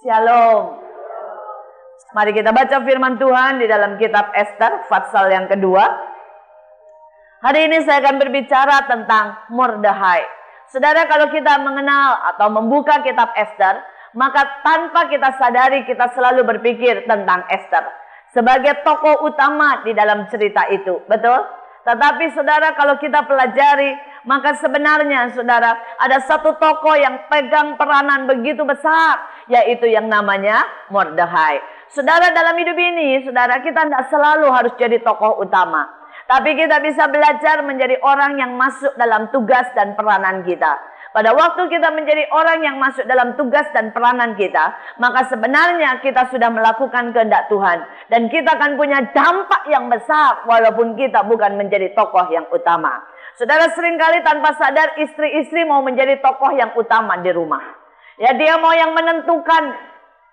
Shalom. Mari kita baca firman Tuhan di dalam kitab Ester, pasal yang kedua. Hari ini saya akan berbicara tentang Mordekhai. Saudara, kalau kita mengenal atau membuka kitab Ester, maka tanpa kita sadari kita selalu berpikir tentang Ester sebagai tokoh utama di dalam cerita itu. Betul? Tetapi saudara, kalau kita pelajari, maka sebenarnya saudara, ada satu tokoh yang pegang peranan begitu besar, yaitu yang namanya Mordekhai. Saudara, dalam hidup ini, saudara, kita tidak selalu harus jadi tokoh utama. Tapi kita bisa belajar menjadi orang yang masuk dalam tugas dan peranan kita. Pada waktu kita menjadi orang yang masuk dalam tugas dan peranan kita, maka sebenarnya kita sudah melakukan kehendak Tuhan. Dan kita akan punya dampak yang besar walaupun kita bukan menjadi tokoh yang utama. Saudara, seringkali tanpa sadar istri-istri mau menjadi tokoh yang utama di rumah. Ya, dia mau yang menentukan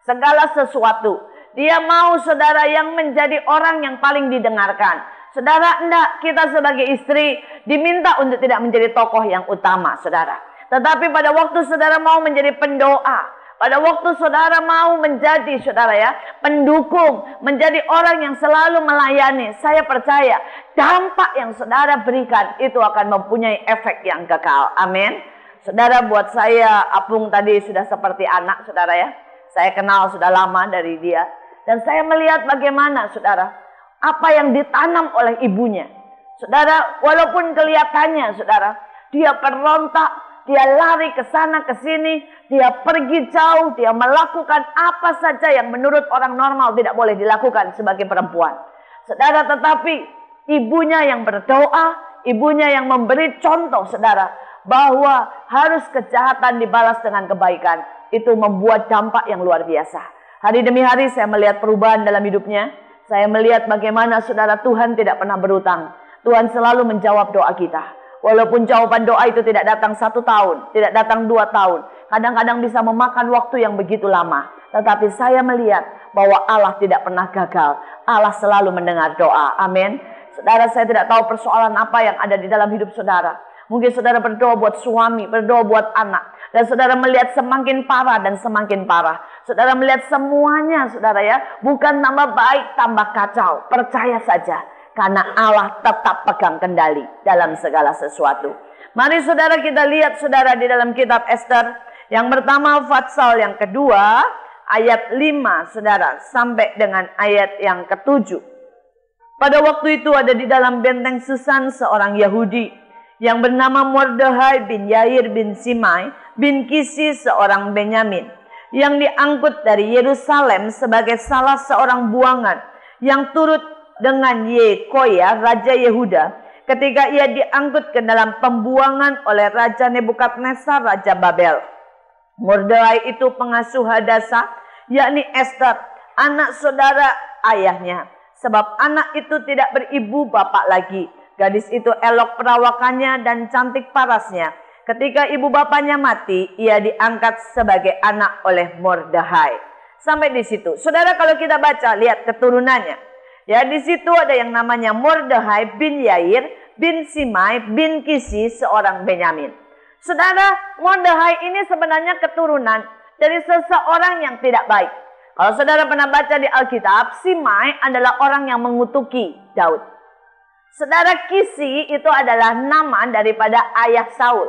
segala sesuatu. Dia mau saudara yang menjadi orang yang paling didengarkan. Saudara, enggak, kita sebagai istri diminta untuk tidak menjadi tokoh yang utama, saudara. Tetapi pada waktu saudara mau menjadi pendoa, pada waktu saudara mau menjadi saudara ya, pendukung, menjadi orang yang selalu melayani, saya percaya dampak yang saudara berikan itu akan mempunyai efek yang kekal. Amin. Saudara, buat saya Apung tadi sudah seperti anak, saudara ya. Saya kenal sudah lama dari dia. Dan saya melihat bagaimana saudara, apa yang ditanam oleh ibunya. Saudara, walaupun kelihatannya saudara, dia berontak, dia lari ke sana ke sini, dia pergi jauh, dia melakukan apa saja yang menurut orang normal tidak boleh dilakukan sebagai perempuan. Saudara, tetapi ibunya yang berdoa, ibunya yang memberi contoh saudara, bahwa harus kejahatan dibalas dengan kebaikan. Itu membuat dampak yang luar biasa. Hari demi hari saya melihat perubahan dalam hidupnya. Saya melihat bagaimana saudara, Tuhan tidak pernah berutang. Tuhan selalu menjawab doa kita. Walaupun jawaban doa itu tidak datang 1 tahun, tidak datang 2 tahun. Kadang-kadang bisa memakan waktu yang begitu lama. Tetapi saya melihat bahwa Allah tidak pernah gagal. Allah selalu mendengar doa. Amin. Saudara, saya tidak tahu persoalan apa yang ada di dalam hidup saudara. Mungkin saudara berdoa buat suami, berdoa buat anak. Dan saudara melihat semakin parah dan semakin parah. Saudara melihat semuanya saudara ya, bukan tambah baik, tambah kacau. Percaya saja. Karena Allah tetap pegang kendali dalam segala sesuatu. Mari saudara kita lihat saudara di dalam kitab Ester. Yang pertama pasal yang kedua ayat 5 saudara sampai dengan ayat yang ke-7. Pada waktu itu ada di dalam benteng Susan seorang Yahudi yang bernama Mordekhai bin Yair bin Simai bin Kisi seorang Benyamin. Yang diangkut dari Yerusalem sebagai salah seorang buangan yang turut dengan Yekoya, Raja Yehuda, ketika ia diangkut ke dalam pembuangan oleh Raja Nebukadnezar, Raja Babel. Mordekhai itu pengasuh Hadasa, yakni Ester, anak saudara ayahnya. Sebab anak itu tidak beribu bapak lagi. Gadis itu elok perawakannya dan cantik parasnya. Ketika ibu bapaknya mati, ia diangkat sebagai anak oleh Mordekhai. Sampai di situ. Saudara, kalau kita baca, lihat keturunannya. Ya, di situ ada yang namanya Mordekhai bin Yair bin Simai bin Kisi seorang Benyamin. Saudara, Mordekhai ini sebenarnya keturunan dari seseorang yang tidak baik. Kalau saudara pernah baca di Alkitab, Simai adalah orang yang mengutuki Daud. Saudara, Kisi itu adalah nama daripada ayah Saul.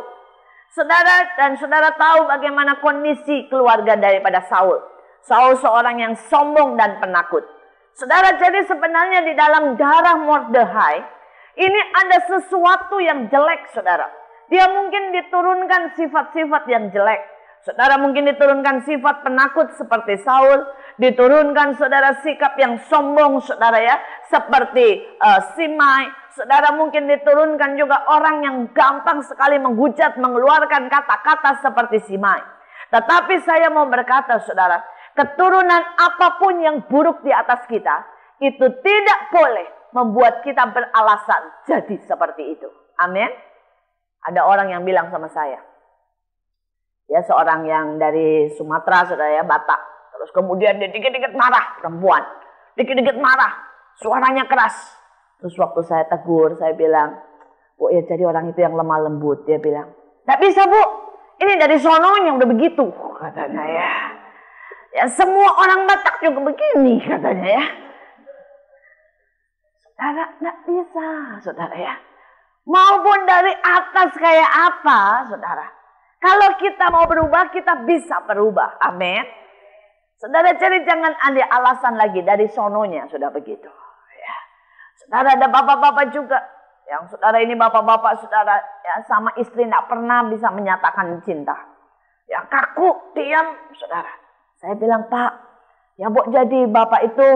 Saudara, dan saudara tahu bagaimana kondisi keluarga daripada Saul. Saul seorang yang sombong dan penakut. Saudara, jadi sebenarnya di dalam darah Mordekhai ini ada sesuatu yang jelek, saudara. Dia mungkin diturunkan sifat-sifat yang jelek. Saudara, mungkin diturunkan sifat penakut seperti Saul, diturunkan saudara sikap yang sombong, saudara ya, seperti Simai. Saudara, mungkin diturunkan juga orang yang gampang sekali menghujat, mengeluarkan kata-kata seperti Simai. Tetapi saya mau berkata, saudara, keturunan apapun yang buruk di atas kita, itu tidak boleh membuat kita beralasan jadi seperti itu. Amin. Ada orang yang bilang sama saya, ya seorang yang dari Sumatera, saudara ya, Batak. Terus kemudian dia dikit-dikit marah, perempuan. Dikit-dikit marah, suaranya keras. Terus waktu saya tegur, saya bilang, Bu, ya jadi orang itu yang lemah lembut. Dia bilang, "Tidak bisa, Bu. Ini dari sononya udah begitu," katanya ya. Ya semua orang Batak juga begini katanya ya. Saudara, nggak bisa saudara ya. Maupun dari atas kayak apa saudara. Kalau kita mau berubah, kita bisa berubah. Amin. Saudara, jadi jangan ada alasan lagi dari sononya sudah begitu. Ya. Saudara, ada bapak-bapak juga. Yang saudara ini bapak-bapak saudara ya, sama istri tidak pernah bisa menyatakan cinta. Ya kaku, diam saudara. Saya bilang, Pak, ya Bu, jadi bapak itu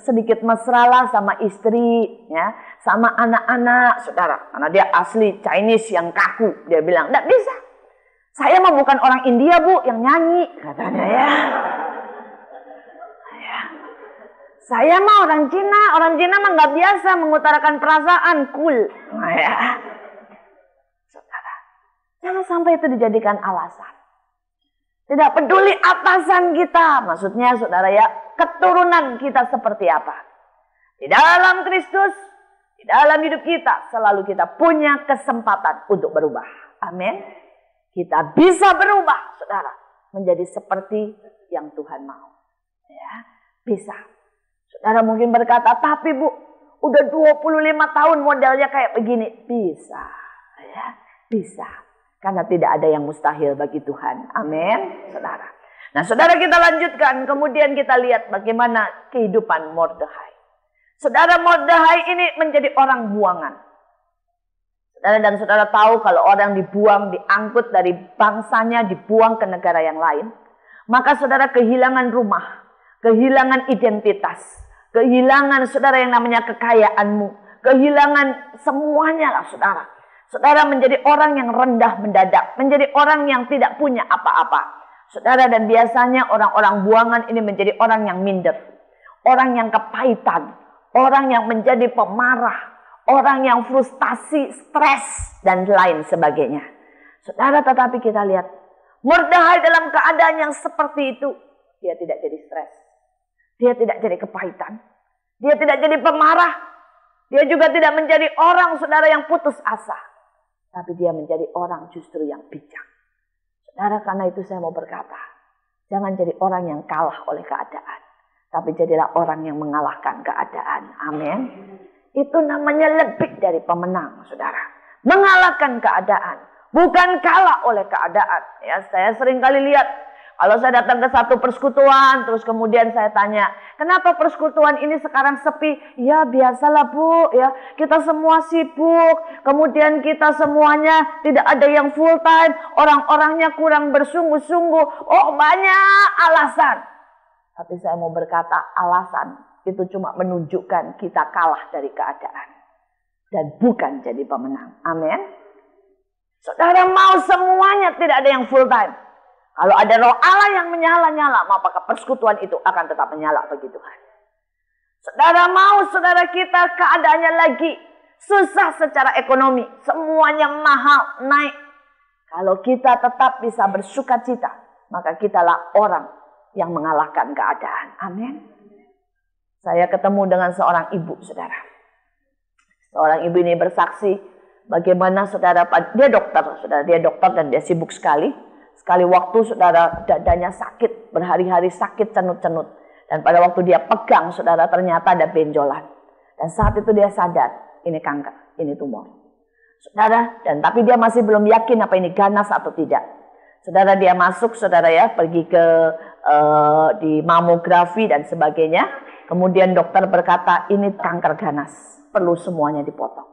sedikit mesra lah sama istri, ya, sama anak-anak, saudara. Karena dia asli Chinese yang kaku. Dia bilang, enggak bisa. Saya mah bukan orang India, Bu, yang nyanyi, katanya ya. Saya mah orang Cina. Orang Cina mah nggak biasa mengutarakan perasaan, cool. Ya. Saudara, jangan sampai itu dijadikan alasan. Tidak peduli atasan kita, maksudnya saudara ya, keturunan kita seperti apa. Di dalam Kristus, di dalam hidup kita, selalu kita punya kesempatan untuk berubah. Amin. Kita bisa berubah, saudara, menjadi seperti yang Tuhan mau. Ya, bisa. Saudara mungkin berkata, tapi Bu, udah 25 tahun modelnya kayak begini. Bisa, ya, bisa. Karena tidak ada yang mustahil bagi Tuhan. Amin, saudara. Nah, saudara, kita lanjutkan. Kemudian kita lihat bagaimana kehidupan Mordechai. Saudara, Mordechai ini menjadi orang buangan. Saudara dan saudara tahu kalau orang dibuang, diangkut dari bangsanya, dibuang ke negara yang lain. Maka saudara kehilangan rumah, kehilangan identitas, kehilangan saudara yang namanya kekayaanmu, kehilangan semuanya lah saudara. Saudara menjadi orang yang rendah mendadak, menjadi orang yang tidak punya apa-apa. Saudara, dan biasanya orang-orang buangan ini menjadi orang yang minder, orang yang kepahitan, orang yang menjadi pemarah, orang yang frustasi, stres, dan lain sebagainya. Saudara, tetapi kita lihat, Mordechai dalam keadaan yang seperti itu, dia tidak jadi stres. Dia tidak jadi kepahitan. Dia tidak jadi pemarah. Dia juga tidak menjadi orang, saudara, yang putus asa. Tapi dia menjadi orang justru yang bijak. Saudara, karena itu saya mau berkata, jangan jadi orang yang kalah oleh keadaan. Tapi jadilah orang yang mengalahkan keadaan. Amin. Itu namanya lebih dari pemenang, saudara. Mengalahkan keadaan. Bukan kalah oleh keadaan. Ya, saya sering kali lihat. Kalau saya datang ke satu persekutuan, terus kemudian saya tanya, kenapa persekutuan ini sekarang sepi? Ya biasalah Bu, ya kita semua sibuk, kemudian kita semuanya tidak ada yang full time, orang-orangnya kurang bersungguh-sungguh. Oh banyak alasan. Tapi saya mau berkata alasan itu cuma menunjukkan kita kalah dari keadaan. Dan bukan jadi pemenang. Amin. Saudara mau semuanya tidak ada yang full time. Kalau ada roh Allah yang menyala-nyala, maka persekutuan itu akan tetap menyala bagi Tuhan. Saudara mau saudara kita keadaannya lagi susah secara ekonomi, semuanya mahal, naik. Kalau kita tetap bisa bersukacita, maka kitalah orang yang mengalahkan keadaan. Amin. Saya ketemu dengan seorang ibu, saudara. Seorang ibu ini bersaksi bagaimana saudara, dia dokter, saudara, dia dokter dan dia sibuk sekali. Sekali waktu saudara dadanya sakit, berhari-hari sakit cenut-cenut. Dan pada waktu dia pegang saudara ternyata ada benjolan. Dan saat itu dia sadar ini kanker, ini tumor. Saudara, dan tapi dia masih belum yakin apa ini ganas atau tidak. Saudara, dia masuk saudara ya, pergi ke di mamografi dan sebagainya. Kemudian dokter berkata ini kanker ganas, perlu semuanya dipotong.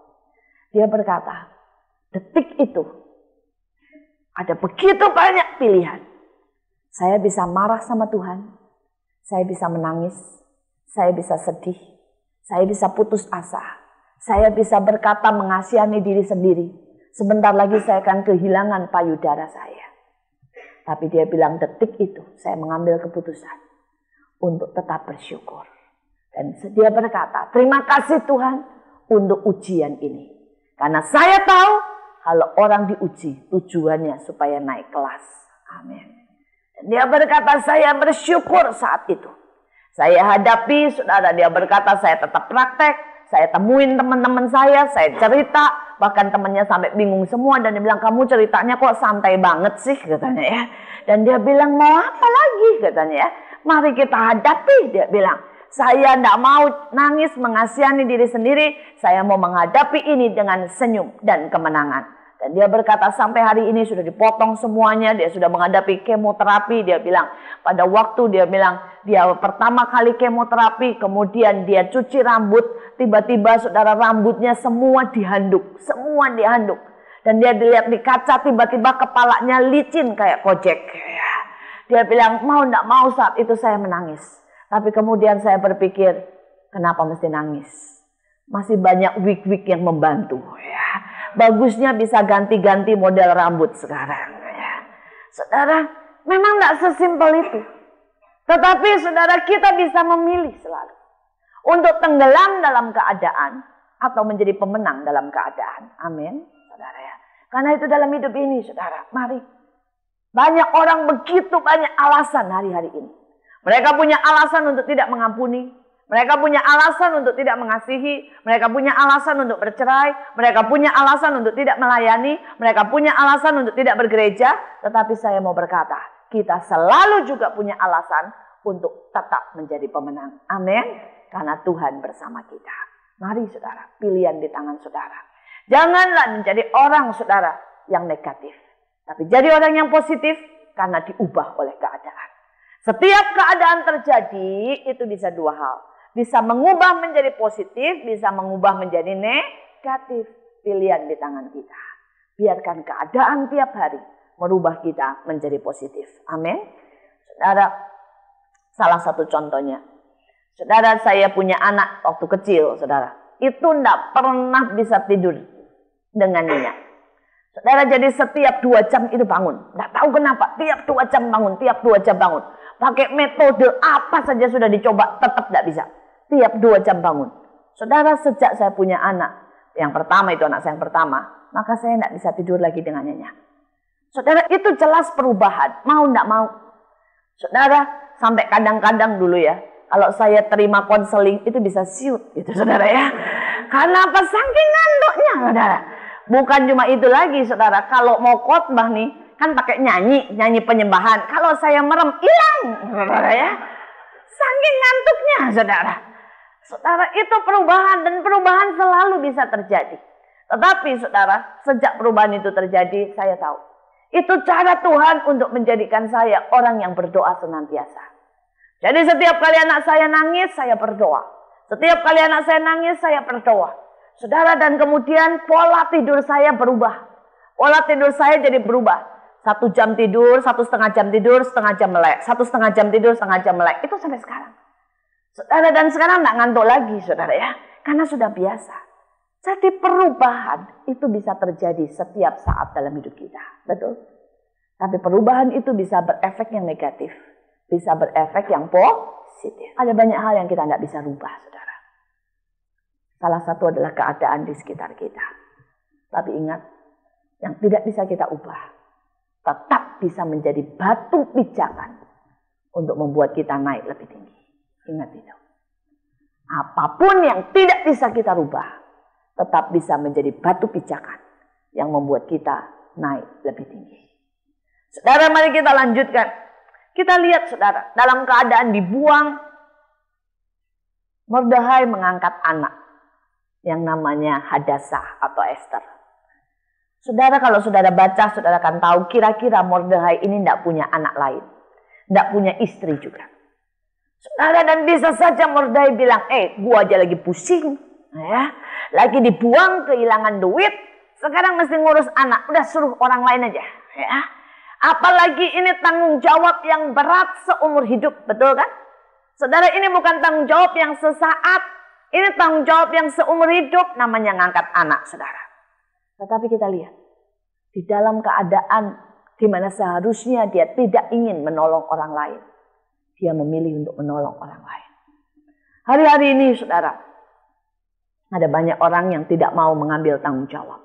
Dia berkata, detik itu ada begitu banyak pilihan. Saya bisa marah sama Tuhan. Saya bisa menangis. Saya bisa sedih. Saya bisa putus asa. Saya bisa berkata mengasihani diri sendiri. Sebentar lagi saya akan kehilangan payudara saya. Tapi dia bilang detik itu saya mengambil keputusan untuk tetap bersyukur. Dan dia berkata, terima kasih Tuhan untuk ujian ini. Karena saya tahu kalau orang diuji, tujuannya supaya naik kelas. Amin. Dan dia berkata, saya bersyukur saat itu. Saya hadapi, saudara, dia berkata, saya tetap praktek. Saya temuin teman-teman saya cerita. Bahkan temannya sampai bingung semua. Dan dia bilang, kamu ceritanya kok santai banget sih, katanya ya. Dan dia bilang, mau apa lagi, katanya ya. Mari kita hadapi, dia bilang. Saya tidak mau nangis mengasihani diri sendiri. Saya mau menghadapi ini dengan senyum dan kemenangan. Dan dia berkata sampai hari ini sudah dipotong semuanya. Dia sudah menghadapi kemoterapi. Dia bilang pada waktu dia bilang dia pertama kali kemoterapi. Kemudian dia cuci rambut. Tiba-tiba saudara rambutnya semua dihanduk. Semua dihanduk. Dan dia dilihat di kaca tiba-tiba kepalanya licin kayak kojek. Dia bilang mau tidak mau saat itu saya menangis. Tapi kemudian saya berpikir, kenapa mesti nangis? Masih banyak wig-wig yang membantu. Ya. Bagusnya bisa ganti-ganti model rambut sekarang. Ya. Saudara, memang tidak sesimpel itu. Tetapi saudara, kita bisa memilih selalu. Untuk tenggelam dalam keadaan, atau menjadi pemenang dalam keadaan. Amin, saudara ya. Karena itu dalam hidup ini, saudara, mari. Banyak orang begitu banyak alasan hari-hari ini. Mereka punya alasan untuk tidak mengampuni. Mereka punya alasan untuk tidak mengasihi. Mereka punya alasan untuk bercerai. Mereka punya alasan untuk tidak melayani. Mereka punya alasan untuk tidak bergereja. Tetapi saya mau berkata, kita selalu juga punya alasan untuk tetap menjadi pemenang. Amin. Karena Tuhan bersama kita. Mari saudara, pilihan di tangan saudara. Janganlah menjadi orang saudara yang negatif. Tapi jadi orang yang positif karena diubah oleh keadaan. Setiap keadaan terjadi itu bisa dua hal. Bisa mengubah menjadi positif, bisa mengubah menjadi negatif. Pilihan di tangan kita. Biarkan keadaan tiap hari merubah kita menjadi positif. Amin. Saudara, salah satu contohnya. Saudara, saya punya anak waktu kecil, saudara. Itu tidak pernah bisa tidur dengan nyenyak. Saudara, jadi setiap 2 jam itu bangun. Tidak tahu kenapa, tiap 2 jam bangun, tiap 2 jam bangun. Pakai metode apa saja sudah dicoba, tetap tidak bisa. Tiap 2 jam bangun. Saudara, sejak saya punya anak, yang pertama itu anak saya yang pertama, maka saya tidak bisa tidur lagi dengan nyenyak. Saudara, itu jelas perubahan, mau tidak mau. Saudara, sampai kadang-kadang dulu ya, kalau saya terima konseling, itu bisa siut gitu saudara ya. Karena apa? Saking ngantuknya saudara. Bukan cuma itu lagi saudara, kalau mau khotbah nih, kan pakai nyanyi penyembahan. Kalau saya merem, hilang saudara ya. Saking ngantuknya saudara. Saudara, itu perubahan dan perubahan selalu bisa terjadi. Tetapi saudara, sejak perubahan itu terjadi, saya tahu. Itu cara Tuhan untuk menjadikan saya orang yang berdoa senantiasa. Jadi setiap kali anak saya nangis, saya berdoa. Setiap kali anak saya nangis, saya berdoa. Saudara, dan kemudian pola tidur saya berubah. Pola tidur saya jadi berubah. 1 jam tidur, 1,5 jam tidur, setengah jam melek. 1,5 jam tidur, setengah jam melek. Itu sampai sekarang. Saudara, dan sekarang tidak ngantuk lagi saudara ya. Karena sudah biasa. Jadi perubahan itu bisa terjadi setiap saat dalam hidup kita. Betul? Tapi perubahan itu bisa berefek yang negatif. Bisa berefek yang positif. Ada banyak hal yang kita tidak bisa rubah saudara. Salah satu adalah keadaan di sekitar kita. Tapi ingat, yang tidak bisa kita ubah, tetap bisa menjadi batu pijakan untuk membuat kita naik lebih tinggi. Ingat itu. Apapun yang tidak bisa kita rubah, tetap bisa menjadi batu pijakan yang membuat kita naik lebih tinggi. Saudara, mari kita lanjutkan. Kita lihat saudara, dalam keadaan dibuang, Mordechai mengangkat anak yang namanya Hadassah atau Esther. Saudara, kalau saudara baca, saudara akan tahu kira-kira Mordechai ini tidak punya anak lain. Tidak punya istri juga. Saudara, dan bisa saja Mordechai bilang, gua aja lagi pusing. Ya, lagi dibuang, kehilangan duit. Sekarang mesti ngurus anak. Udah suruh orang lain aja. Ya. Apalagi ini tanggung jawab yang berat seumur hidup. Betul kan? Saudara, ini bukan tanggung jawab yang sesaat. Ini tanggung jawab yang seumur hidup. Namanya ngangkat anak saudara. Tetapi kita lihat. Di dalam keadaan di mana seharusnya dia tidak ingin menolong orang lain. Dia memilih untuk menolong orang lain. Hari-hari ini saudara. Ada banyak orang yang tidak mau mengambil tanggung jawab.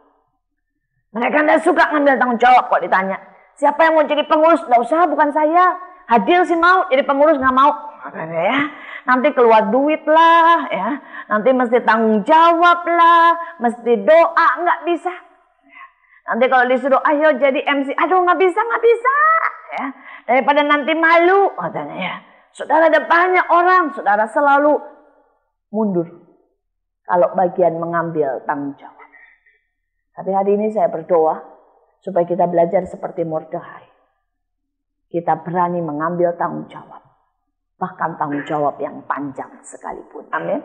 Mereka tidak suka mengambil tanggung jawab kok ditanya. Siapa yang mau jadi pengurus? Tidak usah, bukan saya. Hadir sih mau, jadi pengurus nggak mau. Ya. Nanti keluar duit lah, ya. Nanti mesti tanggung jawab lah, mesti doa, nggak bisa. Nanti kalau disuruh, ayo jadi MC, aduh nggak bisa. Ya. Daripada nanti malu, katanya ya. Saudara, ada banyak orang, saudara, selalu mundur kalau bagian mengambil tanggung jawab. Tapi hari ini saya berdoa supaya kita belajar seperti Mordekhai. Kita berani mengambil tanggung jawab. Bahkan tanggung jawab yang panjang sekalipun. Amin.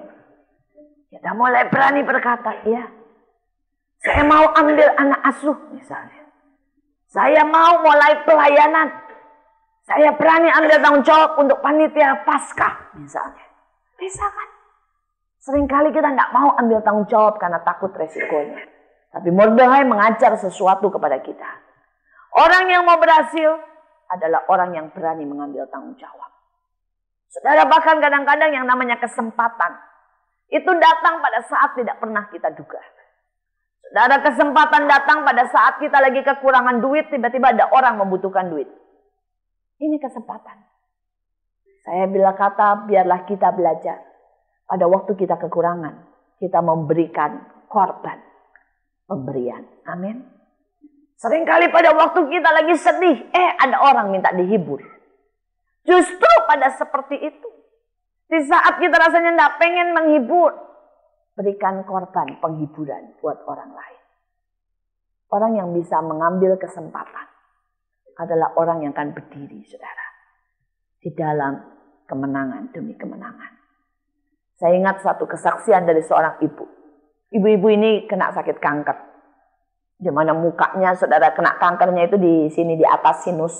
Kita mulai berani berkata, ya, saya mau ambil anak asuh misalnya. Saya mau mulai pelayanan. Saya berani ambil tanggung jawab untuk panitia Paskah misalnya. Bisa kan? Seringkali kita tidak mau ambil tanggung jawab karena takut resikonya. Tapi Mordekhai mengajar sesuatu kepada kita. Orang yang mau berhasil adalah orang yang berani mengambil tanggung jawab. Saudara, bahkan kadang-kadang yang namanya kesempatan itu datang pada saat tidak pernah kita duga. Saudara, kesempatan datang pada saat kita lagi kekurangan duit, tiba-tiba ada orang membutuhkan duit. Ini kesempatan. Saya bilang kata, biarlah kita belajar. Pada waktu kita kekurangan, kita memberikan korban pemberian. Amin. Seringkali pada waktu kita lagi sedih, ada orang minta dihibur. Justru pada seperti itu, di saat kita rasanya tidak pengen menghibur, berikan korban penghiburan buat orang lain. Orang yang bisa mengambil kesempatan adalah orang yang akan berdiri, saudara, di dalam kemenangan demi kemenangan. Saya ingat satu kesaksian dari seorang ibu. Ibu-ibu ini kena sakit kanker. Di mana mukanya saudara kena kankernya itu di sini di atas sinus.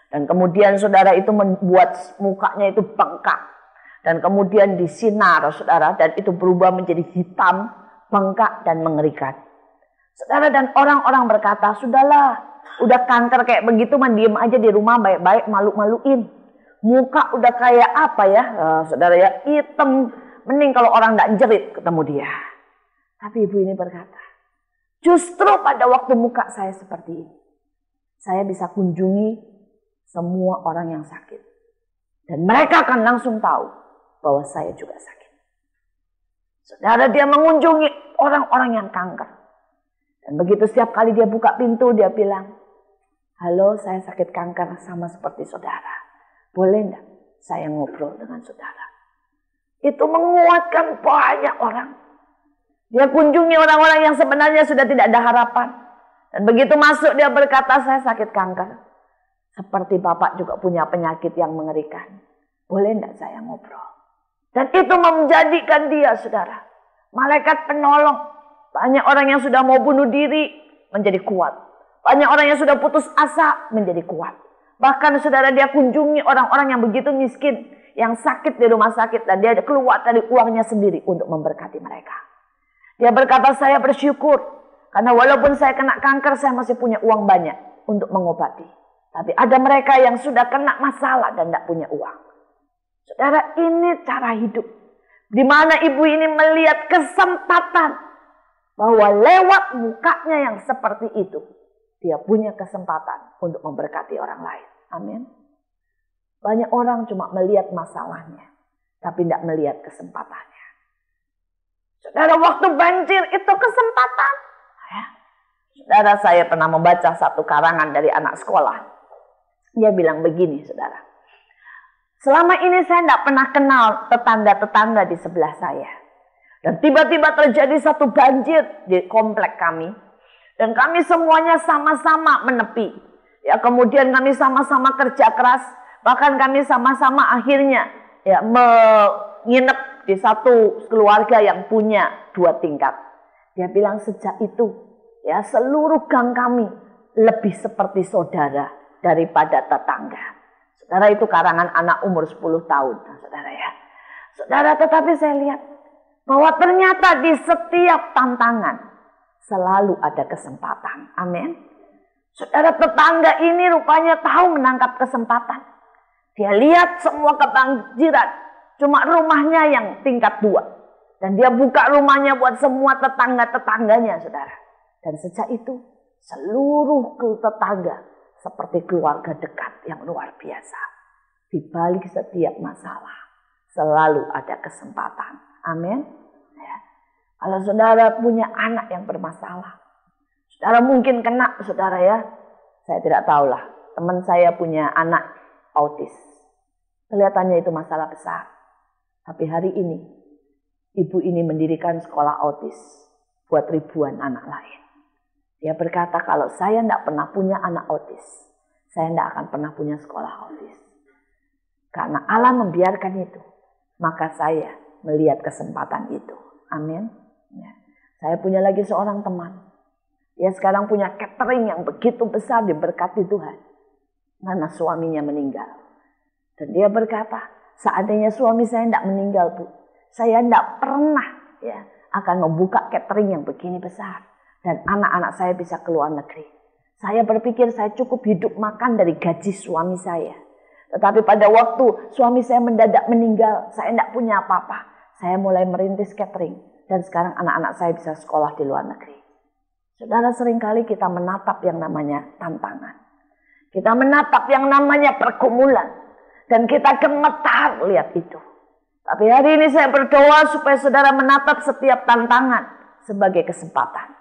Dan kemudian saudara itu membuat mukanya itu bengkak. Dan kemudian disinar saudara, dan itu berubah menjadi hitam, bengkak dan mengerikan. Saudara, dan orang-orang berkata, sudahlah, udah kanker kayak begitu, diem aja di rumah baik-baik, malu-maluin. Muka udah kayak apa ya, saudara ya, hitam. Mending kalau orang tidak jerit ketemu dia. Tapi ibu ini berkata, justru pada waktu muka saya seperti ini, saya bisa kunjungi semua orang yang sakit. Dan mereka akan langsung tahu bahwa saya juga sakit. Saudara, dia mengunjungi orang-orang yang kanker. Dan begitu setiap kali dia buka pintu, dia bilang, halo, saya sakit kanker sama seperti saudara. Boleh enggak saya ngobrol dengan saudara? Itu menguatkan banyak orang. Dia kunjungi orang-orang yang sebenarnya sudah tidak ada harapan. Dan begitu masuk dia berkata, saya sakit kanker. Seperti Bapak juga punya penyakit yang mengerikan. Boleh enggak saya ngobrol? Dan itu menjadikan dia, saudara, malaikat penolong. Banyak orang yang sudah mau bunuh diri menjadi kuat. Banyak orang yang sudah putus asa menjadi kuat. Bahkan saudara, dia kunjungi orang-orang yang begitu miskin, yang sakit di rumah sakit, dan dia keluar dari uangnya sendiri untuk memberkati mereka. Dia berkata, saya bersyukur karena walaupun saya kena kanker, saya masih punya uang banyak untuk mengobati. Tapi ada mereka yang sudah kena masalah dan tidak punya uang. Saudara, ini cara hidup. Di mana ibu ini melihat kesempatan bahwa lewat mukanya yang seperti itu, dia punya kesempatan untuk memberkati orang lain. Amin. Banyak orang cuma melihat masalahnya, tapi tidak melihat kesempatannya. Saudara, waktu banjir itu kesempatan. Ya. Saudara, saya pernah membaca satu karangan dari anak sekolah. Dia bilang begini, saudara. Selama ini saya tidak pernah kenal tetangga-tetangga di sebelah saya. Dan tiba-tiba terjadi satu banjir di komplek kami. Dan kami semuanya sama-sama menepi. Ya, kemudian kami sama-sama kerja keras. Bahkan kami sama-sama akhirnya ya menginap di satu keluarga yang punya 2 tingkat. Dia bilang sejak itu ya seluruh gang kami lebih seperti saudara daripada tetangga. Saudara, itu karangan anak umur 10 tahun. Nah, saudara ya. Saudara, tetapi saya lihat bahwa ternyata di setiap tantangan selalu ada kesempatan. Amin. Saudara, tetangga ini rupanya tahu menangkap kesempatan. Dia lihat semua kebanjiran, cuma rumahnya yang tingkat 2. Dan dia buka rumahnya buat semua tetangga-tetangganya, saudara. Dan sejak itu, seluruh tetangga seperti keluarga dekat yang luar biasa. Di balik setiap masalah, selalu ada kesempatan. Amin. Ya. Kalau saudara punya anak yang bermasalah, saudara mungkin kena, saudara ya. Saya tidak tahulah. Teman saya punya anak autis. Kelihatannya itu masalah besar. Tapi hari ini, ibu ini mendirikan sekolah autis buat ribuan anak lain. Dia berkata, kalau saya tidak pernah punya anak autis, saya tidak akan pernah punya sekolah autis. Karena Allah membiarkan itu, maka saya melihat kesempatan itu. Amin. Ya. Saya punya lagi seorang teman. Dia sekarang punya catering yang begitu besar diberkati Tuhan. Karena suaminya meninggal. Dan dia berkata, seandainya suami saya tidak meninggal, Bu, saya tidak pernah akan membuka catering yang begini besar. Dan anak-anak saya bisa keluar negeri. Saya berpikir saya cukup hidup makan dari gaji suami saya. Tetapi pada waktu suami saya mendadak meninggal, saya tidak punya apa-apa. Saya mulai merintis catering. Dan sekarang anak-anak saya bisa sekolah di luar negeri. Saudara, seringkali kita menatap yang namanya tantangan. Kita menatap yang namanya pergumulan. Dan kita gemetar lihat itu. Tapi hari ini saya berdoa supaya saudara menatap setiap tantangan sebagai kesempatan.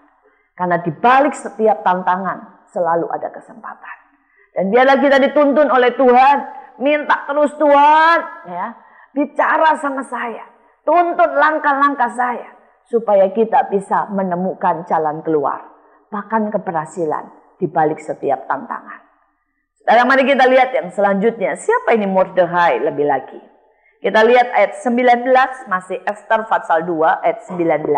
Karena di balik setiap tantangan selalu ada kesempatan. Dan biarlah kita dituntun oleh Tuhan. Minta terus Tuhan, bicara sama saya. Tuntut langkah-langkah saya. Supaya kita bisa menemukan jalan keluar. Bahkan keberhasilan di balik setiap tantangan. Saudara, mari kita lihat yang selanjutnya. Siapa ini Mordekhai lebih lagi? Kita lihat ayat 19, masih Ester pasal 2 ayat 19.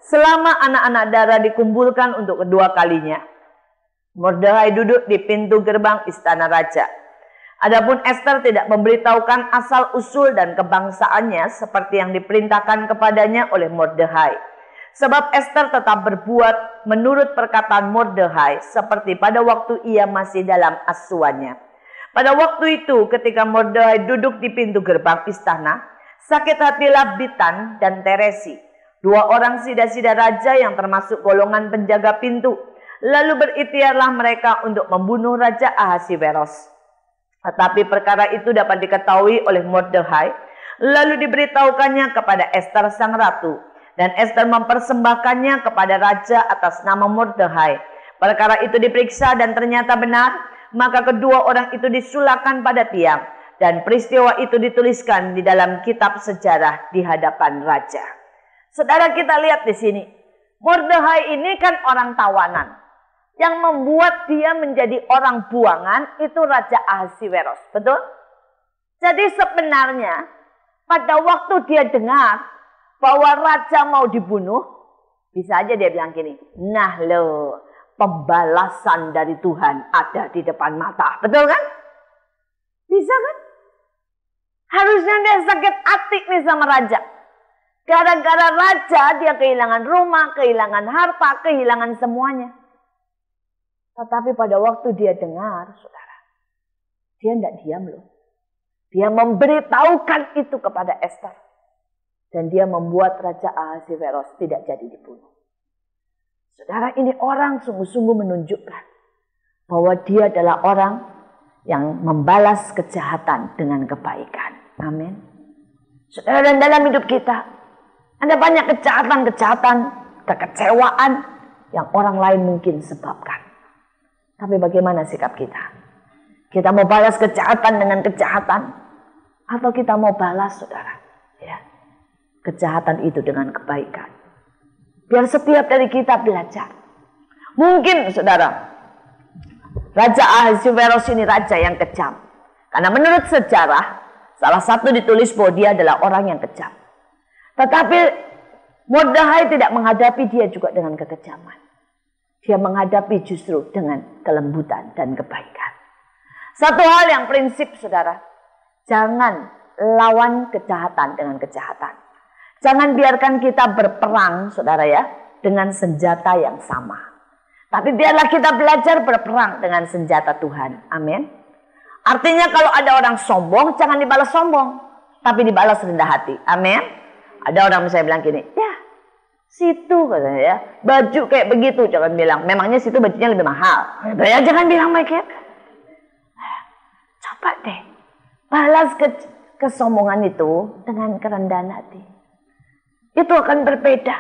Selama anak-anak Dara dikumpulkan untuk kedua kalinya, Mordekhai duduk di pintu gerbang istana raja. Adapun Ester tidak memberitahukan asal-usul dan kebangsaannya seperti yang diperintahkan kepadanya oleh Mordekhai. Sebab Ester tetap berbuat menurut perkataan Mordekhai seperti pada waktu ia masih dalam asuhannya. Pada waktu itu ketika Mordekhai duduk di pintu gerbang istana, sakit hatilah Bitan dan Teresi, dua orang sida-sida raja yang termasuk golongan penjaga pintu. Lalu berikhtiarlah mereka untuk membunuh Raja Ahasiweros. Tetapi perkara itu dapat diketahui oleh Mordekhai, lalu diberitahukannya kepada Ester sang ratu. Dan Ester mempersembahkannya kepada raja atas nama Mordekhai. Perkara itu diperiksa dan ternyata benar, maka kedua orang itu disulahkan pada tiang. Dan peristiwa itu dituliskan di dalam kitab sejarah di hadapan raja. Saudara, kita lihat di sini. Mordekhai ini kan orang tawanan. Yang membuat dia menjadi orang buangan itu Raja Ahasiweros. Betul? Jadi sebenarnya pada waktu dia dengar bahwa raja mau dibunuh, bisa aja dia bilang gini, nah loh, pembalasan dari Tuhan ada di depan mata. Betul kan? Bisa kan? Harusnya dia sakit hati nih sama raja. Gara-gara raja dia kehilangan rumah, kehilangan harta, kehilangan semuanya. Tetapi pada waktu dia dengar, saudara, dia tidak diam loh. Dia memberitahukan itu kepada Ester. Dan dia membuat Raja Ahasiweros tidak jadi dibunuh. Saudara, ini orang sungguh-sungguh menunjukkan bahwa dia adalah orang yang membalas kejahatan dengan kebaikan. Amin. Saudara, dan dalam hidup kita ada banyak kejahatan-kejahatan, kekecewaan yang orang lain mungkin sebabkan. Tapi bagaimana sikap kita? Kita mau balas kejahatan dengan kejahatan, atau kita mau balas, saudara, kejahatan itu dengan kebaikan. Biar setiap dari kita belajar. Mungkin, saudara, Raja Ahasiweros ini raja yang kejam. Karena menurut sejarah, salah satu ditulis bahwa dia adalah orang yang kejam. Tetapi Mordekhai tidak menghadapi dia juga dengan kekejaman. Dia menghadapi justru dengan kelembutan dan kebaikan. Satu hal yang prinsip, saudara, jangan lawan kejahatan dengan kejahatan. Jangan biarkan kita berperang, saudara dengan senjata yang sama. Tapi biarlah kita belajar berperang dengan senjata Tuhan. Amin. Artinya kalau ada orang sombong, jangan dibalas sombong, tapi dibalas rendah hati. Amin. Ada orang misalnya bilang gini, situ katanya baju kayak begitu, jangan bilang, memangnya situ bajunya lebih mahal. Jangan bilang begitu. Coba deh, balas kesombongan itu dengan kerendahan hati. Itu akan berbeda.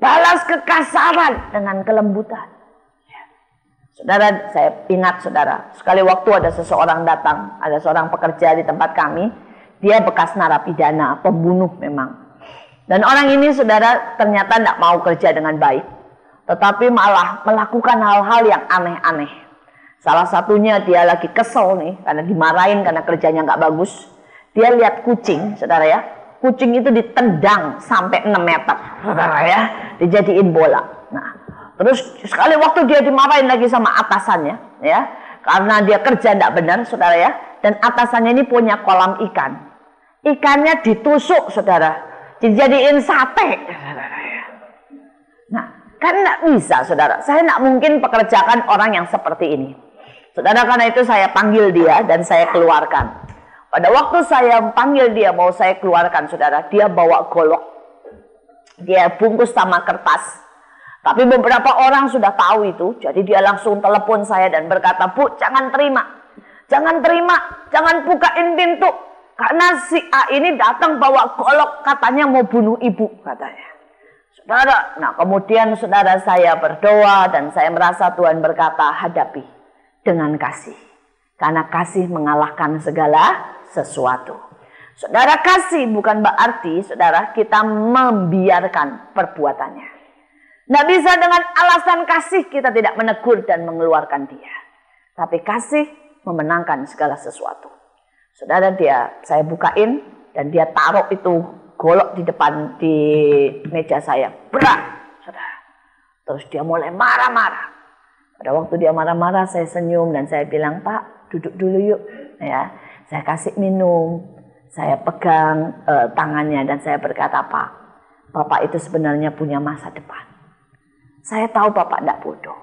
Balas kekasaran dengan kelembutan. Saudara, saya ingat saudara, sekali waktu ada seseorang datang, ada seorang pekerja di tempat kami, dia bekas narapidana, pembunuh memang. Dan orang ini saudara ternyata tidak mau kerja dengan baik, tetapi malah melakukan hal-hal yang aneh-aneh. Salah satunya dia lagi kesel nih, karena dimarahin karena kerjanya nggak bagus. Dia lihat kucing, saudara ya, kucing itu ditendang sampai 6 meter, saudara ya, dijadiin bola. Nah, terus sekali waktu dia dimarahin lagi sama atasannya, ya, karena dia kerja tidak benar, saudara ya, dan atasannya ini punya kolam ikan. Ikannya ditusuk, saudara, dijadiin sate, saudara ya. Nah, kan tidak bisa, saudara. Saya tidak mungkin pekerjakan orang yang seperti ini, saudara. Karena itu saya panggil dia dan saya keluarkan. Pada waktu saya panggil dia mau saya keluarkan, saudara, dia bawa golok, dia bungkus sama kertas. Tapi beberapa orang sudah tahu itu, jadi dia langsung telepon saya dan berkata, "Bu, jangan terima, jangan terima, jangan bukain pintu, karena si A ini datang bawa golok, katanya mau bunuh ibu," katanya. Saudara, nah kemudian saudara saya berdoa dan saya merasa Tuhan berkata, hadapi dengan kasih, karena kasih mengalahkan segala sesuatu. Saudara, kasih bukan berarti saudara kita membiarkan perbuatannya. Tidak bisa dengan alasan kasih kita tidak menegur dan mengeluarkan dia. Tapi kasih memenangkan segala sesuatu. Saudara, saya bukain dan dia taruh itu golok di depan di meja saya. Berat, saudara. Terus dia mulai marah-marah. Pada waktu dia marah-marah saya senyum dan saya bilang, "Pak, duduk dulu yuk." Ya, saya kasih minum. Saya pegang tangannya dan saya berkata, "Pak, Bapak itu sebenarnya punya masa depan. Saya tahu Bapak tidak bodoh.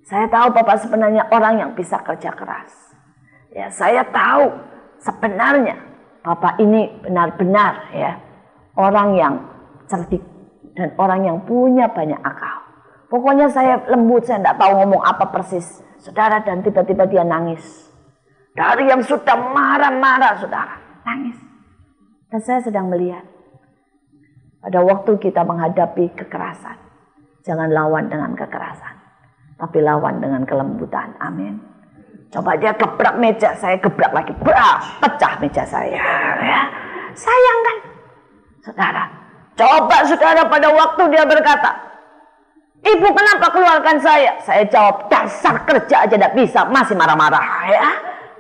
Saya tahu Bapak sebenarnya orang yang bisa kerja keras. Ya, saya tahu sebenarnya Bapak ini benar-benar ya orang yang cerdik dan orang yang punya banyak akal. Pokoknya saya lembut, saya tidak tahu ngomong apa persis, saudara." Dan tiba-tiba dia nangis. Dari yang sudah marah-marah, saudara, nangis. Dan saya sedang melihat, pada waktu kita menghadapi kekerasan, jangan lawan dengan kekerasan, tapi lawan dengan kelembutan. Amin. Coba dia gebrak meja, saya gebrak lagi, pecah meja saya. Ya. Sayang kan, saudara? Coba saudara pada waktu dia berkata, "Ibu, kenapa keluarkan saya?" Saya jawab, "Dasar kerja aja tidak bisa, masih marah-marah." Ya,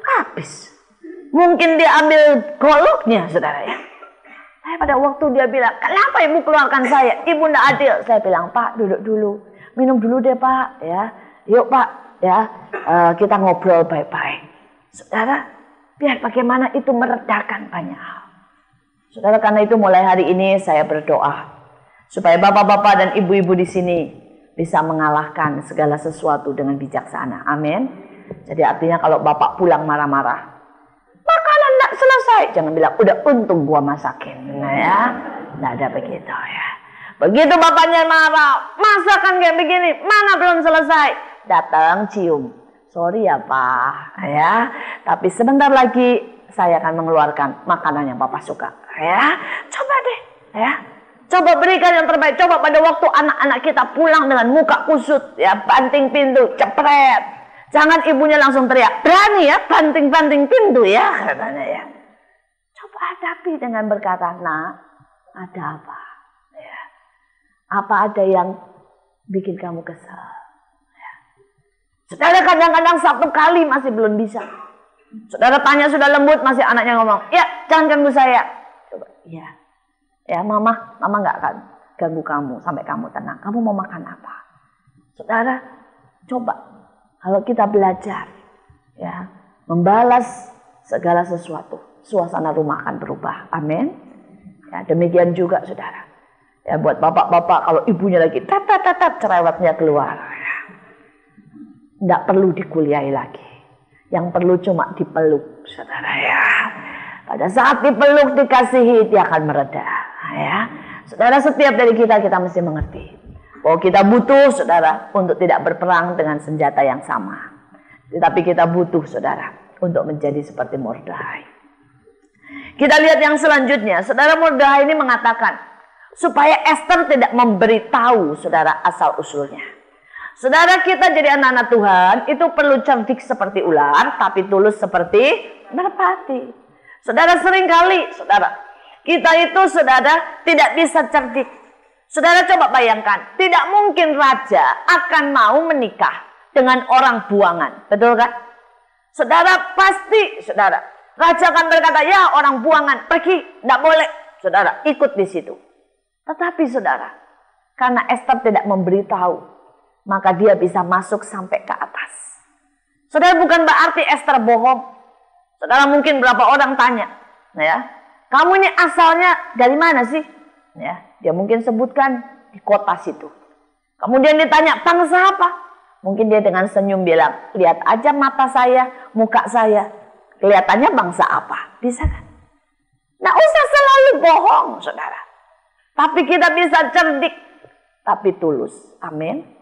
habis. Mungkin dia ambil goloknya, saudara ya. Saya pada waktu dia bilang, "Kenapa ibu keluarkan saya? Ibu tidak adil." Saya bilang, "Pak, duduk dulu, minum dulu deh Pak, ya. Yuk Pak, ya, kita ngobrol baik-baik." Saudara, biar bagaimana itu meredakan banyak hal. Saudara, karena itu mulai hari ini saya berdoa supaya bapak-bapak dan ibu-ibu di sini bisa mengalahkan segala sesuatu dengan bijaksana. Amin. Jadi artinya kalau bapak pulang marah-marah, makanan tidak selesai, jangan bilang, "Udah untung gua masakin." Nah ya, tidak ada begitu ya. Begitu bapaknya marah, "Masakan kayak begini, mana belum selesai?" Datang cium, "Sorry ya Pak, ya, tapi sebentar lagi saya akan mengeluarkan makanan yang Bapak suka." Ya, coba deh, ya. Coba berikan yang terbaik. Coba pada waktu anak-anak kita pulang dengan muka kusut, ya, banting pintu, cepret. Jangan ibunya langsung teriak, "Berani ya banting-banting pintu ya," katanya ya. Coba hadapi dengan berkata, "Nak, ada apa? Ya. Apa ada yang bikin kamu kesal?" Ya. Saudara, kadang-kadang satu kali masih belum bisa. Saudara tanya sudah lembut, masih anaknya ngomong, "Ya, jangan ganggu saya." Coba, "Ya, ya mama nggak akan ganggu kamu sampai kamu tenang. Kamu mau makan apa?" Saudara, coba. Kalau kita belajar ya membalas segala sesuatu, suasana rumah akan berubah. Amin. Ya, demikian juga saudara. Ya, buat bapak-bapak kalau ibunya lagi tat cerewetnya keluar. Ya. Tidak perlu dikuliahi lagi. Yang perlu cuma dipeluk, saudara ya. Pada saat dipeluk, dikasihi, dia akan mereda. Ya. Saudara, setiap dari kita mesti mengerti bahwa kita butuh, saudara, untuk tidak berperang dengan senjata yang sama. Tetapi kita butuh, saudara, untuk menjadi seperti Mordechai. Kita lihat yang selanjutnya. Saudara, Mordechai ini mengatakan supaya Esther tidak memberitahu, saudara, asal-usulnya. Saudara, kita jadi anak-anak Tuhan itu perlu cerdik seperti ular, tapi tulus seperti merpati. Saudara, seringkali saudara, kita itu saudara tidak bisa cerdik. Saudara coba bayangkan, tidak mungkin raja akan mau menikah dengan orang buangan, betul kan? Saudara, pasti saudara, raja akan berkata, ya orang buangan, pergi, tidak boleh. Saudara, ikut di situ. Tetapi saudara, karena Ester tidak memberitahu, maka dia bisa masuk sampai ke atas. Saudara, bukan berarti Ester bohong. Saudara, mungkin berapa orang tanya, ya, kamu ini asalnya dari mana sih? Ya, dia mungkin sebutkan di kota situ. Kemudian ditanya, bangsa apa? Mungkin dia dengan senyum bilang, lihat aja mata saya, muka saya, kelihatannya bangsa apa? Bisa kan? Nah, usah selalu bohong, saudara. Tapi kita bisa cerdik, tapi tulus. Amin.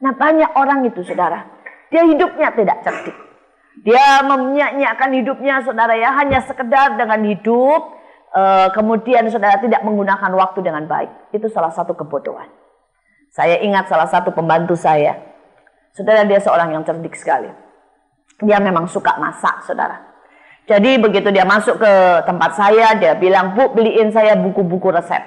Nah, banyak orang itu saudara, dia hidupnya tidak cerdik. Dia menyanyiakan hidupnya saudara ya, hanya sekedar dengan hidup, kemudian saudara tidak menggunakan waktu dengan baik. Itu salah satu kebodohan. Saya ingat salah satu pembantu saya, saudara, dia seorang yang cerdik sekali. Dia memang suka masak saudara. Jadi begitu dia masuk ke tempat saya, dia bilang, Bu, beliin saya buku-buku resep.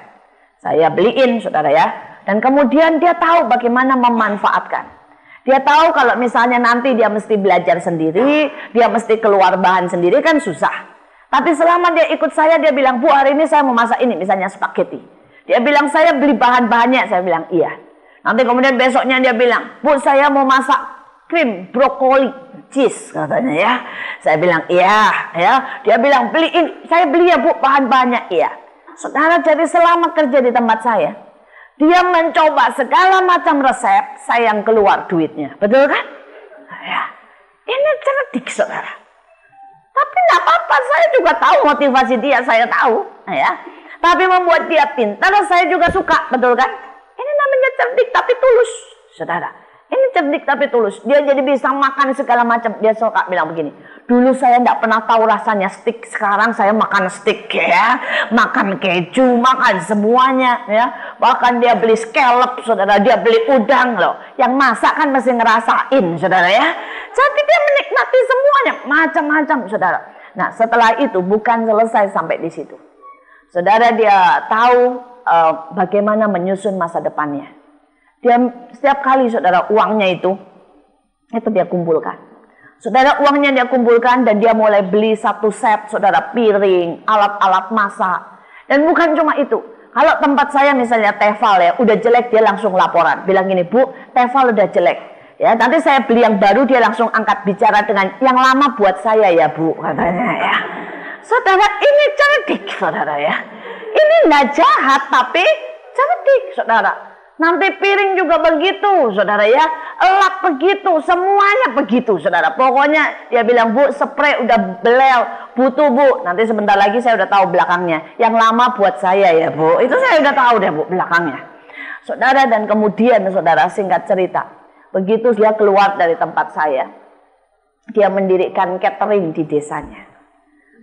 Saya beliin saudara ya. Dan kemudian dia tahu bagaimana memanfaatkan. Dia tahu kalau misalnya nanti dia mesti belajar sendiri, dia mesti keluar bahan sendiri kan susah. Tapi selama dia ikut saya, dia bilang, Bu, hari ini saya mau masak ini, misalnya spaghetti. Dia bilang, saya beli bahan-bahannya. Saya bilang, iya. Nanti kemudian besoknya dia bilang, Bu, saya mau masak krim brokoli cheese katanya ya. Saya bilang, iya. Ya. Dia bilang, beliin, saya beli ya Bu bahan-bahannya. Iya. Saudara, jadi selama kerja di tempat saya, dia mencoba segala macam resep, saya yang keluar duitnya. Betul kan? Ya. Ini cerdik saudara. Tapi tidak apa-apa, saya juga tahu motivasi dia, saya tahu. Ya. Tapi membuat dia pintar, saya juga suka. Betul kan? Ini namanya cerdik tapi tulus. Saudara, ini cerdik tapi tulus. Dia jadi bisa makan segala macam. Dia suka bilang begini, dulu saya tidak pernah tahu rasanya steak, sekarang saya makan steak ya, makan keju, makan semuanya ya. Bahkan dia beli scallop saudara, dia beli udang loh. Yang masak kan mesti ngerasain saudara ya. Jadi dia menikmati semuanya, macam-macam saudara. Nah, setelah itu bukan selesai sampai di situ. Saudara, dia tahu bagaimana menyusun masa depannya. Dia setiap kali saudara uangnya itu dia kumpulkan. Saudara, uangnya dia kumpulkan dan dia mulai beli satu set saudara piring, alat-alat masak. Dan bukan cuma itu. Kalau tempat saya misalnya tefal ya, udah jelek dia langsung laporan. Bilang gini, Bu, tefal udah jelek. Ya, nanti saya beli yang baru, dia langsung angkat bicara dengan yang lama buat saya ya Bu, katanya ya. Saudara, ini cerdik saudara ya. Ini enggak jahat tapi cerdik saudara. Nanti piring juga begitu saudara ya, elak begitu, semuanya begitu saudara. Pokoknya dia bilang, Bu, spray udah belel, butuh Bu. Nanti sebentar lagi saya udah tahu belakangnya, yang lama buat saya ya Bu. Itu saya udah tahu deh Bu belakangnya saudara. Dan kemudian saudara, singkat cerita, begitu dia keluar dari tempat saya, dia mendirikan catering di desanya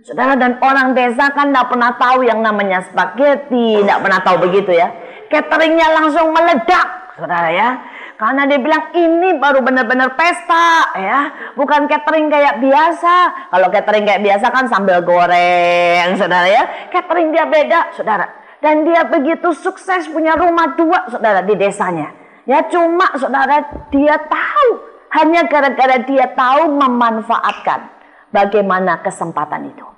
saudara. Dan orang desa kan tidak pernah tahu yang namanya spaghetti, tidak pernah tahu begitu ya. Cateringnya langsung meledak saudara ya, karena dia bilang ini baru benar-benar pesta ya, bukan catering kayak biasa. Kalau catering kayak biasa kan sambal goreng saudara ya, catering dia beda saudara. Dan dia begitu sukses punya rumah 2 saudara di desanya ya. Cuma saudara, dia tahu, hanya gara-gara dia tahu memanfaatkan bagaimana kesempatan itu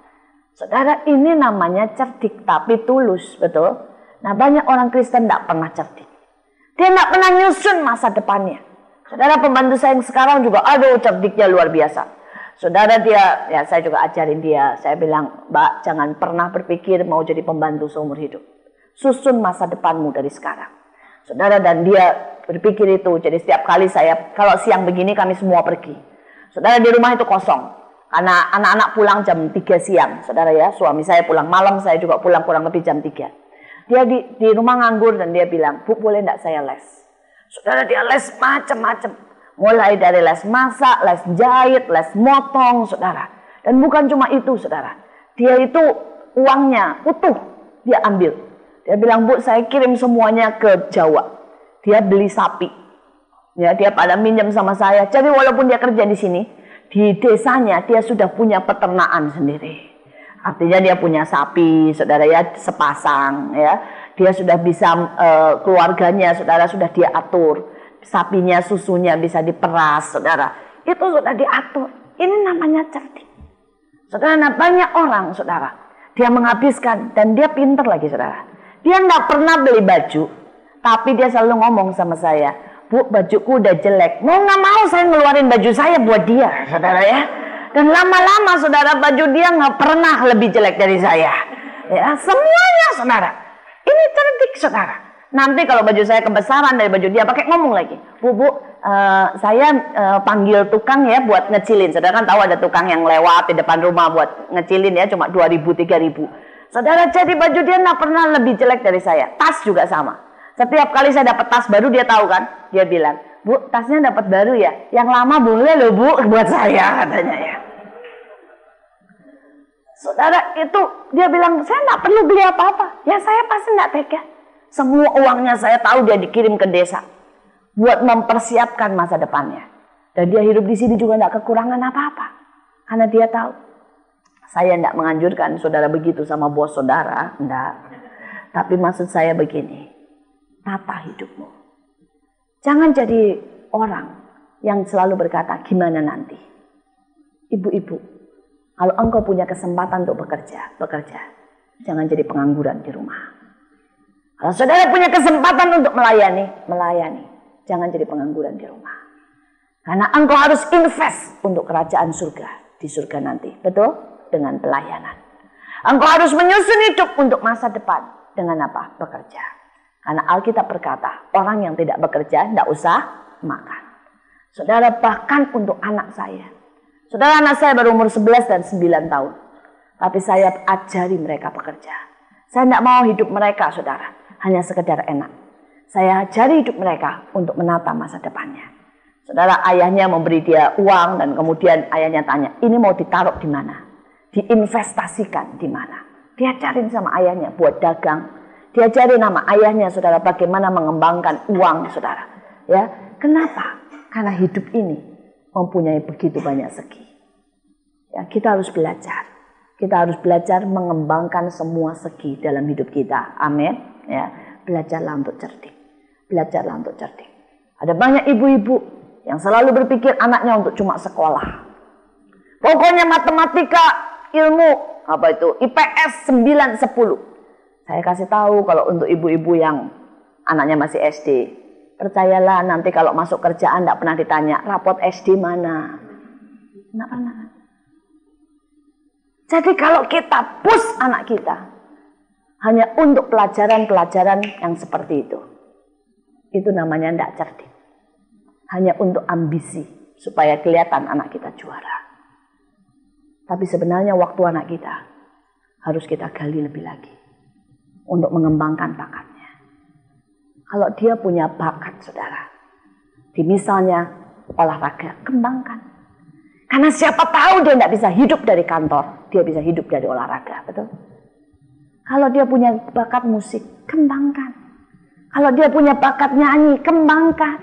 saudara. Ini namanya cerdik tapi tulus, betul. Nah, banyak orang Kristen tidak pernah cerdik. Dia tidak pernah nyusun masa depannya. Saudara, pembantu saya yang sekarang juga, aduh cerdiknya luar biasa. Saudara, dia, ya saya juga ajarin dia. Saya bilang, Mbak, jangan pernah berpikir mau jadi pembantu seumur hidup. Susun masa depanmu dari sekarang. Saudara, dan dia berpikir itu. Jadi setiap kali saya, kalau siang begini kami semua pergi. Saudara, di rumah itu kosong. Karena anak-anak pulang jam 3 siang. Saudara ya, suami saya pulang malam, saya juga pulang kurang lebih jam 3. Dia di rumah nganggur dan dia bilang, Bu, boleh enggak saya les? Saudara, dia les macam-macam. Mulai dari les masak, les jahit, les motong, saudara. Dan bukan cuma itu, saudara. Dia itu uangnya utuh, dia ambil. Dia bilang, Bu, saya kirim semuanya ke Jawa. Dia beli sapi. Ya, dia pada minjem sama saya. Jadi walaupun dia kerja di sini, di desanya dia sudah punya peternakan sendiri. Artinya dia punya sapi, saudara ya, sepasang ya. Dia sudah bisa keluarganya, saudara, sudah dia atur. Sapinya, susunya bisa diperas, saudara. Itu sudah diatur. Ini namanya cerdik. Saudara, banyak orang, saudara, dia menghabiskan dan dia pinter lagi, saudara. Dia enggak pernah beli baju, tapi dia selalu ngomong sama saya, Bu, bajuku udah jelek. Mau nggak mau saya ngeluarin baju saya buat dia, saudara ya. Dan lama-lama, saudara, baju dia nggak pernah lebih jelek dari saya. Ya, semuanya, saudara. Ini cerdik, saudara. Nanti kalau baju saya kebesaran dari baju dia, pakai ngomong lagi, Bu, saya panggil tukang ya buat ngecilin. Saudara kan tahu ada tukang yang lewat di depan rumah buat ngecilin ya, cuma 2.000, 3.000. Saudara, jadi baju dia nggak pernah lebih jelek dari saya. Tas juga sama. Setiap kali saya dapat tas baru, dia tahu kan. Dia bilang, Bu, tasnya dapat baru ya. Yang lama boleh loh, Bu, buat saya, katanya ya. Saudara, itu dia bilang, saya nggak perlu beli apa-apa. Ya saya pasti nggak tega. Semua uangnya saya tahu dia dikirim ke desa buat mempersiapkan masa depannya. Dan dia hidup di sini juga nggak kekurangan apa-apa. Karena dia tahu. Saya nggak menganjurkan saudara begitu sama bos saudara, enggak. Tapi maksud saya begini. Tata hidupmu. Jangan jadi orang yang selalu berkata, gimana nanti? Ibu-ibu, kalau engkau punya kesempatan untuk bekerja. Jangan jadi pengangguran di rumah. Kalau saudara punya kesempatan untuk melayani. Jangan jadi pengangguran di rumah. Karena engkau harus invest untuk kerajaan surga. Di surga nanti. Betul? Dengan pelayanan. Engkau harus menyusun hidup untuk masa depan. Dengan apa? Bekerja. Karena Alkitab berkata, orang yang tidak bekerja tidak usah makan. Saudara, bahkan untuk anak saya. Saudara, anak saya baru umur 11 dan 9 tahun. Tapi saya ajari mereka bekerja. Saya tidak mau hidup mereka, saudara, hanya sekedar enak. Saya ajari hidup mereka untuk menata masa depannya. Saudara, ayahnya memberi dia uang dan kemudian ayahnya tanya, ini mau ditaruh di mana? Diinvestasikan di mana? Diajarin sama ayahnya buat dagang. Diajarin nama ayahnya, saudara, bagaimana mengembangkan uang, saudara. Ya, kenapa? Karena hidup ini mempunyai begitu banyak segi. Ya, kita harus belajar. Kita harus belajar mengembangkan semua segi dalam hidup kita. Amin. Ya, belajarlah untuk cerdik. Belajarlah untuk cerdik. Ada banyak ibu-ibu yang selalu berpikir anaknya untuk cuma sekolah. Pokoknya matematika, ilmu, IPS 9, 10. Saya kasih tahu kalau untuk ibu-ibu yang anaknya masih SD, percayalah nanti kalau masuk kerjaan tidak pernah ditanya, rapot SD mana? Tidak pernah. Jadi kalau kita push anak kita hanya untuk pelajaran-pelajaran yang seperti itu namanya tidak cerdik. Hanya untuk ambisi, supaya kelihatan anak kita juara. Tapi sebenarnya waktu anak kita harus kita gali lebih lagi. Untuk mengembangkan bakatnya. Kalau dia punya bakat, saudara, di misalnya olahraga, kembangkan. Karena siapa tahu dia tidak bisa hidup dari kantor, dia bisa hidup dari olahraga, betul? Kalau dia punya bakat musik, kembangkan. Kalau dia punya bakat nyanyi, kembangkan.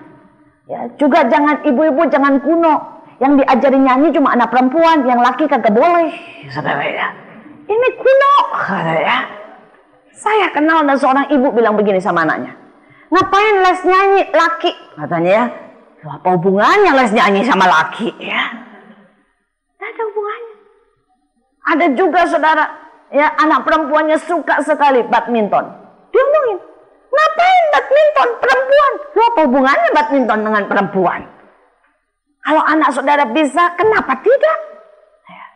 Ya, juga jangan ibu-ibu jangan kuno, yang diajari nyanyi cuma anak perempuan, yang laki kagak boleh, saudara ya. Ini kuno, saudara ya. Saya kenal ada seorang ibu bilang begini sama anaknya. Ngapain les nyanyi laki? Katanya ya. Apa hubungannya les nyanyi sama laki? Ya. Tidak ada hubungannya. Ada juga saudara. Ya, anak perempuannya suka sekali badminton. Dia ngomongin. Ngapain badminton perempuan? Apa hubungannya badminton dengan perempuan? Kalau anak saudara bisa, kenapa tidak? Ya.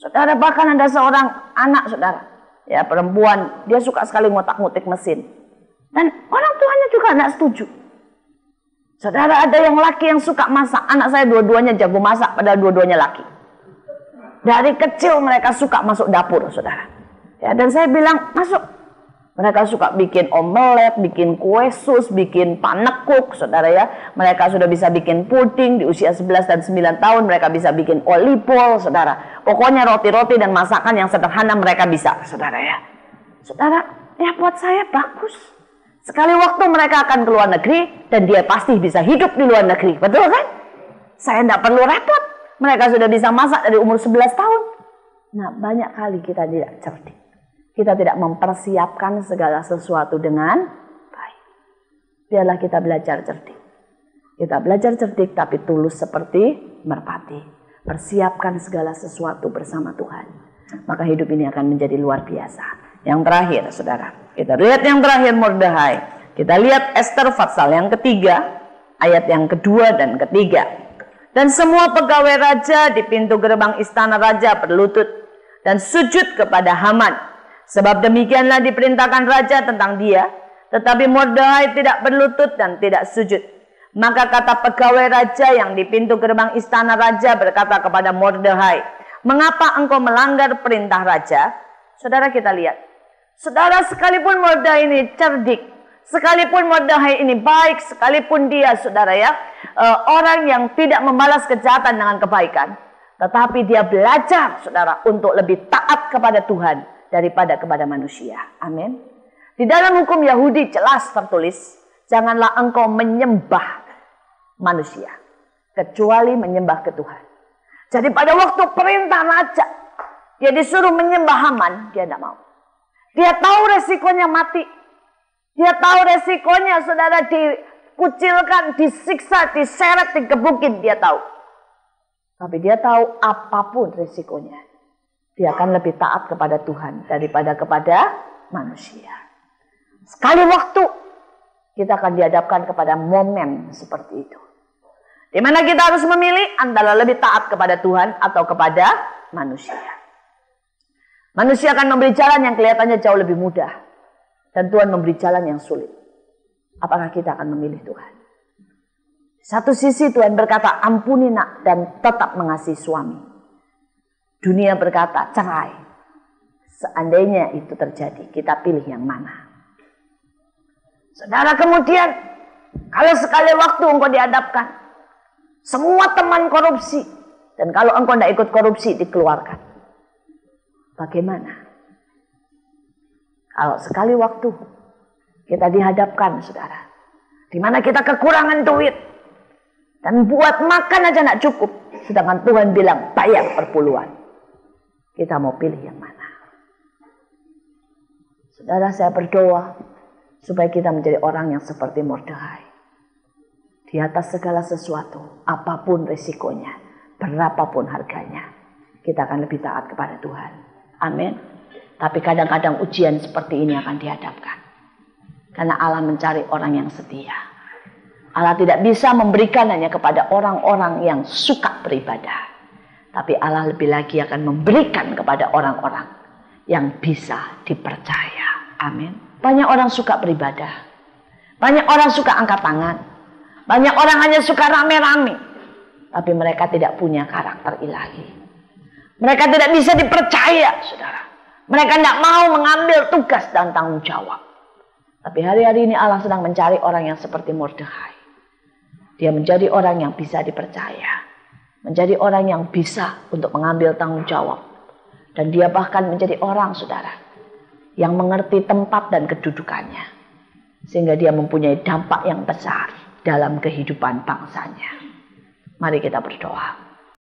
Saudara, bahkan ada seorang anak saudara. Ya, perempuan, dia suka sekali ngotak-ngotik mesin. Dan orang tuanya juga tidak setuju. Saudara, ada yang laki yang suka masak. Anak saya dua-duanya jago masak, padahal dua-duanya laki. Dari kecil mereka suka masuk dapur, saudara. Ya, dan saya bilang, masuk. Mereka suka bikin omelet, bikin kue sus, bikin panekuk, saudara ya. Mereka sudah bisa bikin puding di usia 11 dan 9 tahun. Mereka bisa bikin olipol, saudara. Pokoknya roti-roti dan masakan yang sederhana mereka bisa, saudara ya. Saudara, ya buat saya bagus. Sekali waktu mereka akan ke luar negeri dan dia pasti bisa hidup di luar negeri. Betul kan? Saya tidak perlu repot. Mereka sudah bisa masak dari umur 11 tahun. Nah, banyak kali kita tidak cerdik. Kita tidak mempersiapkan segala sesuatu dengan baik. Biarlah kita belajar cerdik. Kita belajar cerdik tapi tulus seperti merpati. Persiapkan segala sesuatu bersama Tuhan. Maka hidup ini akan menjadi luar biasa. Yang terakhir, saudara. Kita lihat yang terakhir, Mordekhai. Kita lihat Ester pasal yang ketiga, ayat yang kedua dan ketiga. Dan semua pegawai raja di pintu gerbang istana raja berlutut dan sujud kepada Haman. Sebab demikianlah diperintahkan raja tentang dia. Tetapi Mordekhai tidak berlutut dan tidak sujud. Maka kata pegawai raja yang di pintu gerbang istana raja berkata kepada Mordekhai, "Mengapa engkau melanggar perintah raja?" Saudara, kita lihat. Saudara, sekalipun Mordekhai ini cerdik, sekalipun Mordekhai ini baik, sekalipun dia, saudara ya, orang yang tidak membalas kejahatan dengan kebaikan, tetapi dia belajar, saudara, untuk lebih taat kepada Tuhan daripada kepada manusia. Amin. Di dalam hukum Yahudi jelas tertulis, janganlah engkau menyembah manusia, kecuali menyembah ke Tuhan. Jadi pada waktu perintah raja, dia disuruh menyembah Haman, dia tidak mau. Dia tahu resikonya mati. Dia tahu resikonya, saudara, dikucilkan, disiksa, diseret, digebukin, dia tahu. Tapi dia tahu apapun resikonya, dia akan lebih taat kepada Tuhan daripada kepada manusia. Sekali waktu, kita akan dihadapkan kepada momen seperti itu. Di mana kita harus memilih antara lebih taat kepada Tuhan atau kepada manusia. Manusia akan memberi jalan yang kelihatannya jauh lebih mudah. Dan Tuhan memberi jalan yang sulit. Apakah kita akan memilih Tuhan? Satu sisi Tuhan berkata, ampuni nak dan tetap mengasihi suami. Dunia berkata, cerai. Seandainya itu terjadi, kita pilih yang mana? Saudara, kemudian, kalau sekali waktu engkau dihadapkan, semua teman korupsi. Dan kalau engkau tidak ikut korupsi, dikeluarkan. Bagaimana? Kalau sekali waktu kita dihadapkan, saudara, di mana kita kekurangan duit dan buat makan aja tidak cukup, sedangkan Tuhan bilang bayar perpuluhan, kita mau pilih yang mana? Saudara, saya berdoa supaya kita menjadi orang yang seperti Mordekhai. Di atas segala sesuatu, apapun risikonya, berapapun harganya, kita akan lebih taat kepada Tuhan. Amin. Tapi kadang-kadang ujian seperti ini akan dihadapkan. Karena Allah mencari orang yang setia. Allah tidak bisa memberikan hanya kepada orang-orang yang suka beribadah. Tapi Allah lebih lagi akan memberikan kepada orang-orang yang bisa dipercaya. Amin. Banyak orang suka beribadah. Banyak orang suka angkat tangan. Banyak orang hanya suka rame-rame. Tapi mereka tidak punya karakter ilahi. Mereka tidak bisa dipercaya, saudara. Mereka tidak mau mengambil tugas dan tanggung jawab. Tapi hari-hari ini Allah sedang mencari orang yang seperti Mordekhai. Dia menjadi orang yang bisa dipercaya. Menjadi orang yang bisa untuk mengambil tanggung jawab. Dan dia bahkan menjadi orang, saudara, yang mengerti tempat dan kedudukannya. Sehingga dia mempunyai dampak yang besar dalam kehidupan bangsanya. Mari kita berdoa.